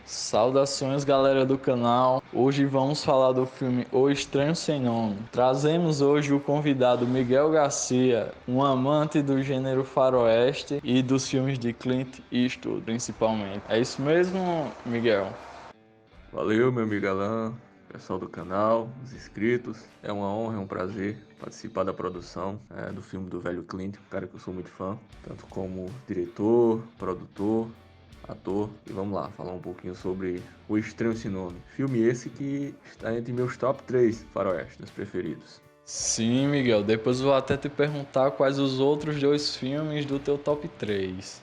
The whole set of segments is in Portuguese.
Saudações, galera do canal. Hoje vamos falar do filme O Estranho Sem Nome. Trazemos hoje o convidado Miguel Garcia, um amante do gênero faroeste e dos filmes de Clint Eastwood, principalmente. É isso mesmo, Miguel? Valeu, meu amigo Alan, pessoal do canal, os inscritos. É uma honra, é um prazer participar da produção do filme do Velho Clint, um cara que eu sou muito fã, tanto como diretor, produtor, ator. E vamos lá, falar um pouquinho sobre O Estranho Sem Nome. Filme esse que está entre meus top 3 faroestes preferidos. Sim, Miguel. Depois eu vou até te perguntar quais os outros dois filmes do teu top 3.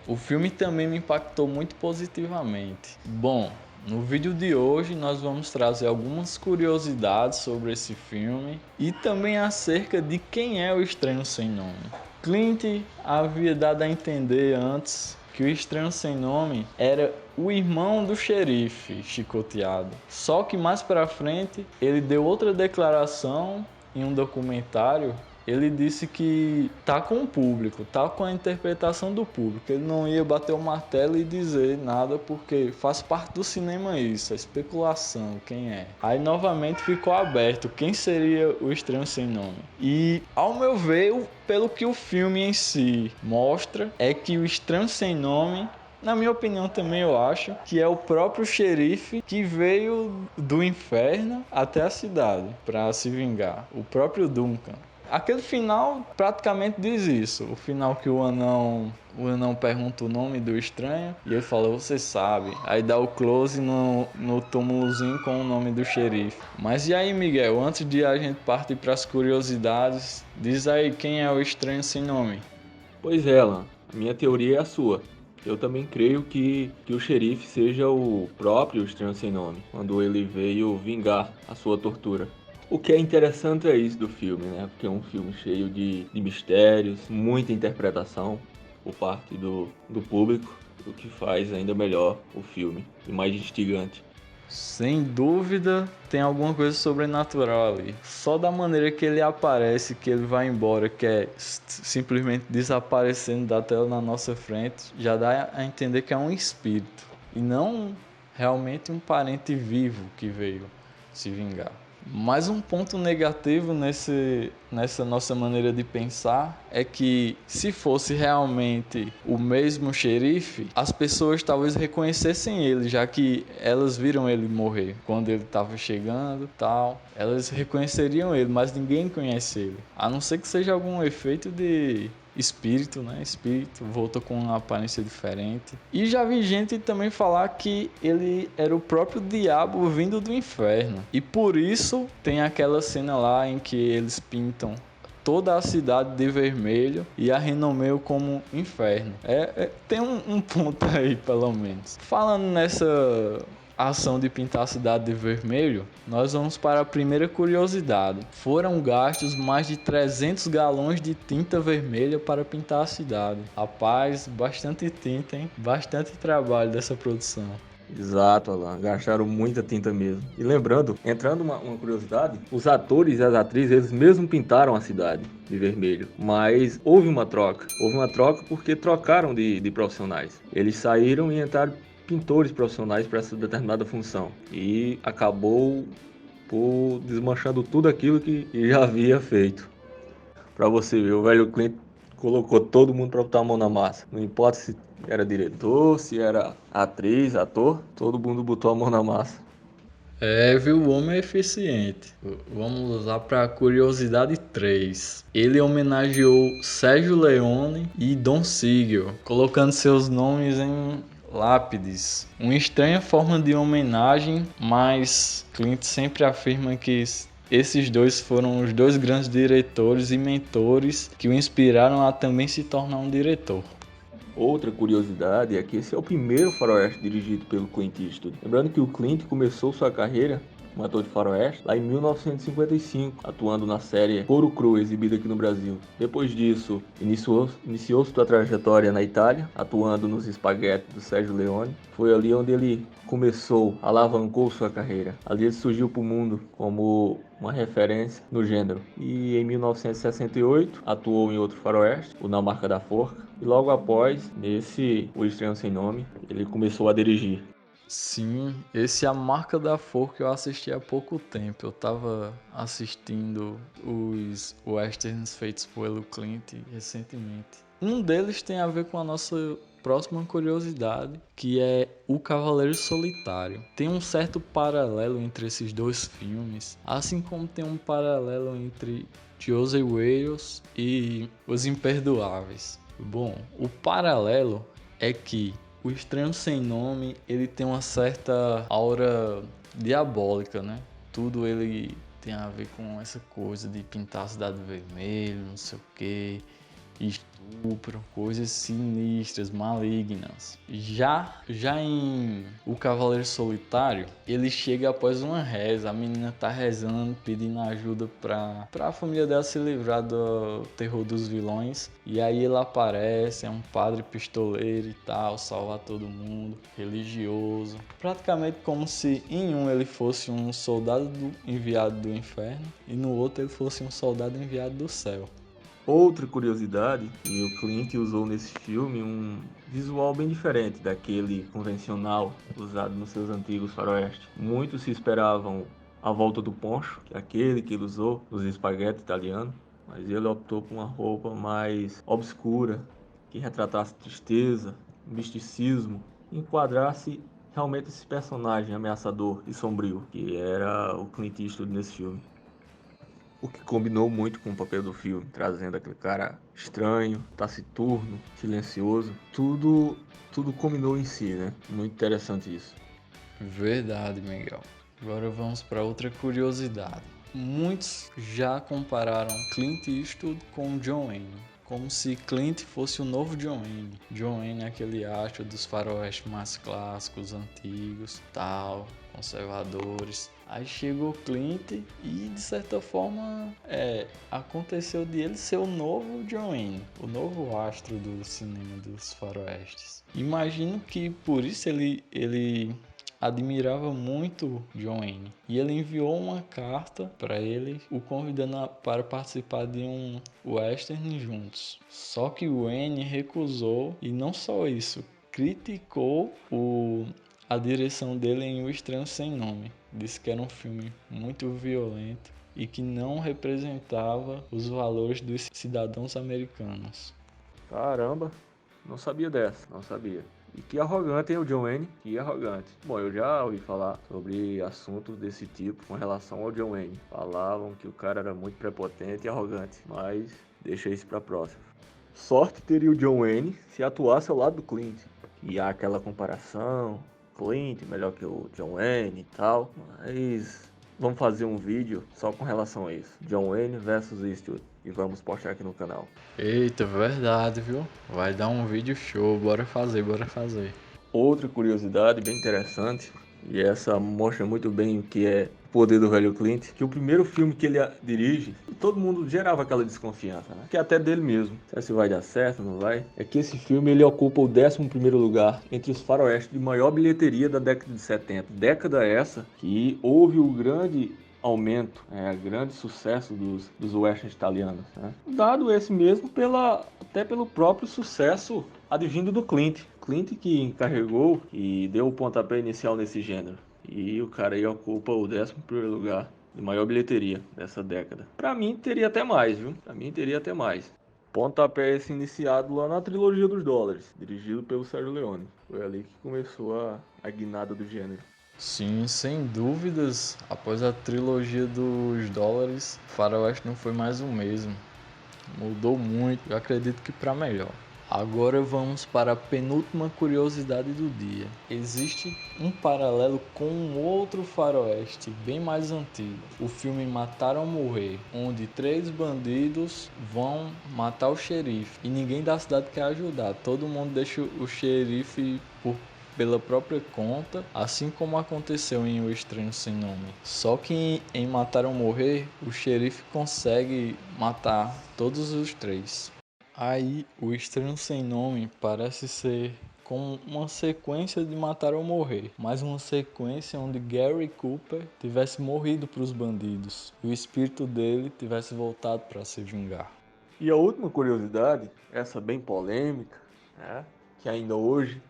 O filme também me impactou muito positivamente. Bom, no vídeo de hoje nós vamos trazer algumas curiosidades sobre esse filme e também acerca de quem é o Estranho Sem Nome. Clint havia dado a entender antes que o Estranho Sem Nome era o irmão do xerife chicoteado. Só que mais pra frente ele deu outra declaração em um documentário. Ele disse que tá com o público, tá com a interpretação do público. Ele não ia bater o martelo e dizer nada porque faz parte do cinema isso, a especulação, quem é. Aí novamente ficou aberto quem seria o Estranho Sem Nome. E ao meu ver, pelo que o filme em si mostra, é que o Estranho Sem Nome, na minha opinião também eu acho, que é o próprio xerife que veio do inferno até a cidade para se vingar. O próprio Duncan. Aquele final praticamente diz isso. O final que o anão pergunta o nome do estranho e ele fala, você sabe. Aí dá o close no túmulozinho com o nome do xerife. Mas e aí, Miguel, antes de a gente partir para as curiosidades, diz aí quem é o estranho sem nome. Pois é, Alan, a minha teoria é a sua. Eu também creio que o xerife seja o próprio Estranho Sem Nome, quando ele veio vingar a sua tortura. O que é interessante é isso do filme, né? Porque é um filme cheio de mistérios, muita interpretação por parte do público, o que faz ainda melhor o filme e mais instigante. Sem dúvida tem alguma coisa sobrenatural ali. Só da maneira que ele aparece, que ele vai embora, que é simplesmente desaparecendo da tela na nossa frente, já dá a entender que é um espírito e não realmente um parente vivo que veio se vingar. Mas um ponto negativo nessa nossa maneira de pensar é que se fosse realmente o mesmo xerife, as pessoas talvez reconhecessem ele, já que elas viram ele morrer quando ele estava chegando, tal. Elas reconheceriam ele, mas ninguém conhece ele, a não ser que seja algum efeito de espírito, né? Espírito, volta com uma aparência diferente. E já vi gente também falar que ele era o próprio diabo vindo do inferno. E por isso tem aquela cena lá em que eles pintam toda a cidade de vermelho e a renomeiam como inferno. Tem um ponto aí, pelo menos. Falando nessa ação de pintar a cidade de vermelho, nós vamos para a primeira curiosidade. Foram gastos mais de 300 galões de tinta vermelha para pintar a cidade. Rapaz, bastante tinta, hein? Bastante trabalho dessa produção. Exato, Alan. Gastaram muita tinta mesmo. E lembrando, entrando uma curiosidade, os atores e as atrizes, eles mesmo pintaram a cidade de vermelho. Mas houve uma troca. Houve uma troca porque trocaram de profissionais. Eles saíram e entraram pintores profissionais para essa determinada função. E acabou por desmanchando tudo aquilo que já havia feito. Para você ver, o velho Clint colocou todo mundo para botar a mão na massa. Não importa se era diretor, se era atriz, ator, todo mundo botou a mão na massa. Viu? O homem é eficiente. Vamos lá para a curiosidade 3. Ele homenageou Sérgio Leone e Don Siegel, colocando seus nomes em lápides. Uma estranha forma de homenagem, mas Clint sempre afirma que esses dois foram os dois grandes diretores e mentores que o inspiraram a também se tornar um diretor. Outra curiosidade é que esse é o primeiro faroeste dirigido pelo Clint Eastwood. Lembrando que o Clint começou sua carreira como ator de faroeste lá em 1955, atuando na série Couro Cru, exibida aqui no Brasil. Depois disso, iniciou sua trajetória na Itália, atuando nos Spaghetti do Sérgio Leone. Foi ali onde ele alavancou sua carreira. Ali ele surgiu para o mundo como uma referência no gênero. E em 1968 atuou em outro faroeste, o Na Marca da Forca. E logo após, nesse O Estranho Sem Nome, ele começou a dirigir. Sim, esse é a Marca da Forca que eu assisti há pouco tempo. Eu tava assistindo os westerns feitos pelo Clint recentemente. Um deles tem a ver com a nossa próxima curiosidade, que é O Cavaleiro Solitário. Tem um certo paralelo entre esses dois filmes, assim como tem um paralelo entre Josey Wales e Os Imperdoáveis. Bom, o paralelo é que o Estranho Sem Nome, ele tem uma certa aura diabólica, né? Tudo ele tem a ver com essa coisa de pintar a cidade vermelho, não sei o quê, estupro, coisas sinistras, malignas. Já em O Cavaleiro Solitário, ele chega após uma reza, a menina tá rezando, pedindo ajuda pra família dela se livrar do terror dos vilões, e aí ele aparece, é um padre pistoleiro e tal, salvar todo mundo, religioso, praticamente como se em um ele fosse um soldado enviado do inferno e no outro ele fosse um soldado enviado do céu. Outra curiosidade, que o Clint usou nesse filme um visual bem diferente daquele convencional usado nos seus antigos faroeste. Muitos se esperavam a volta do poncho, que é aquele que ele usou nos espaguetes italianos, mas ele optou por uma roupa mais obscura, que retratasse tristeza, misticismo, e enquadrasse realmente esse personagem ameaçador e sombrio, que era o Clint Eastwood nesse filme. O que combinou muito com o papel do filme, trazendo aquele cara estranho, taciturno, silencioso. Tudo combinou em si, né? Muito interessante isso. Verdade, Miguel. Agora vamos para outra curiosidade. Muitos já compararam Clint Eastwood com John Wayne, como se Clint fosse o novo John Wayne. John Wayne é aquele astro dos faroeste mais clássicos, antigos, tal, conservadores. Aí chegou Clint e de certa forma aconteceu de ele ser o novo John Wayne, o novo astro do cinema dos faroestes. Imagino que por isso ele admirava muito John Wayne e ele enviou uma carta para ele, o convidando para participar de um western juntos. Só que o Wayne recusou e não só isso, criticou a direção dele em O Estranho Sem Nome. Disse que era um filme muito violento e que não representava os valores dos cidadãos americanos. Caramba, não sabia dessa, não sabia. E que arrogante, hein, o John Wayne? Que arrogante. Bom, eu já ouvi falar sobre assuntos desse tipo com relação ao John Wayne. Falavam que o cara era muito prepotente e arrogante, mas deixa isso pra próxima. Sorte teria o John Wayne se atuasse ao lado do Clint. E há aquela comparação, Clint melhor que o John Wayne e tal, mas vamos fazer um vídeo só com relação a isso. John Wayne versus Eastwood. E vamos postar aqui no canal. Eita, verdade, viu? Vai dar um vídeo show, bora fazer, bora fazer. Outra curiosidade bem interessante, e essa mostra muito bem o que é o poder do velho Clint, que o primeiro filme que ele dirige, todo mundo gerava aquela desconfiança, né? Que é até dele mesmo. Será se vai dar certo, não vai? É que esse filme ele ocupa o 11º lugar entre os faroestes de maior bilheteria da década de 70. Década essa que houve o grande aumento, grande sucesso dos westerns italianos, né? Dado esse mesmo até pelo próprio sucesso advindo do Clint. Clint que encarregou e deu o pontapé inicial nesse gênero. E o cara aí ocupa o 11º lugar de maior bilheteria dessa década. Pra mim teria até mais, viu? Pra mim teria até mais. Pontapé esse iniciado lá na trilogia dos dólares, dirigido pelo Sergio Leone. Foi ali que começou a guinada do gênero. Sim, sem dúvidas, após a trilogia dos dólares, Faroeste não foi mais o mesmo. Mudou muito, eu acredito que para melhor. Agora vamos para a penúltima curiosidade do dia. Existe um paralelo com um outro faroeste bem mais antigo. O filme Matar ou Morrer, onde 3 bandidos vão matar o xerife e ninguém da cidade quer ajudar. Todo mundo deixa o xerife pela própria conta, assim como aconteceu em O Estranho Sem Nome. Só que em Matar ou Morrer, o xerife consegue matar todos os 3. Aí, O Estranho Sem Nome parece ser com uma sequência de Matar ou Morrer, mas uma sequência onde Gary Cooper tivesse morrido para os bandidos e o espírito dele tivesse voltado para se vingar. E a última curiosidade, essa bem polêmica, né, que ainda hoje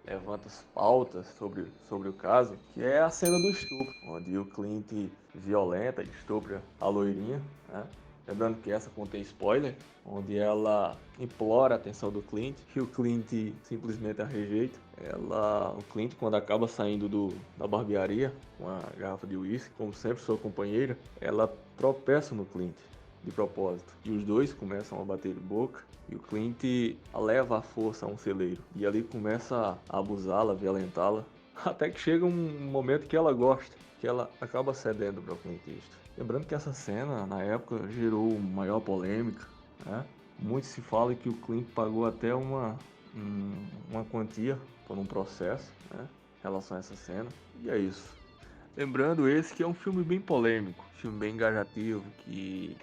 levanta as pautas sobre o caso, que é a cena do estupro, onde o Clint violenta e estupra a loirinha, né? Lembrando que essa contém spoiler, onde ela implora a atenção do Clint, que o Clint simplesmente a rejeita. O Clint, quando acaba saindo da barbearia com a garrafa de uísque, como sempre sua companheira, ela tropeça no Clint de propósito. E os dois começam a bater de boca. E o Clint a leva à força a um celeiro. E ali começa a abusá-la, violentá-la. Até que chega um momento que ela gosta, que ela acaba cedendo para o Clint Eastwood. Lembrando que essa cena, na época, gerou maior polêmica, né? Muito se fala que o Clint pagou até uma quantia por um processo, né, em relação a essa cena. E é isso. Lembrando esse que é um filme bem polêmico, filme bem engajativo, que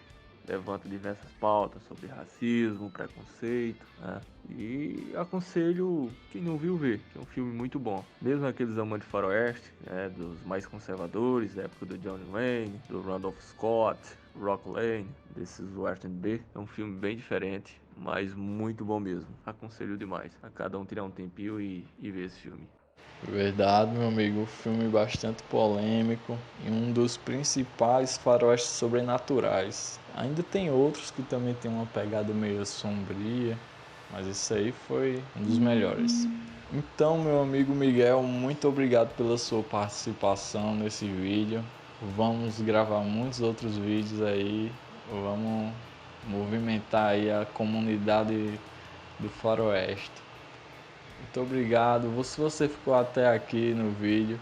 levanta diversas pautas sobre racismo, preconceito, né? E aconselho quem não viu ver, que é um filme muito bom. Mesmo aqueles amantes de faroeste, né, dos mais conservadores, da época do John Wayne, do Randolph Scott, Rock Lane, desses Western B, é um filme bem diferente, mas muito bom mesmo. Aconselho demais a cada um tirar um tempinho e ver esse filme. Verdade, meu amigo, um filme bastante polêmico e um dos principais faroestes sobrenaturais. Ainda tem outros que também tem uma pegada meio sombria, mas esse aí foi um dos melhores. Então, meu amigo Miguel, muito obrigado pela sua participação nesse vídeo. Vamos gravar muitos outros vídeos aí, vamos movimentar aí a comunidade do faroeste. Muito obrigado. Se você ficou até aqui no vídeo,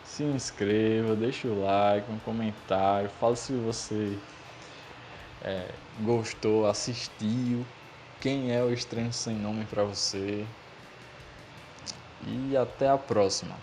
se inscreva, deixa o like, um comentário, fala se você gostou, assistiu, quem é o Estranho Sem Nome para você. E até a próxima.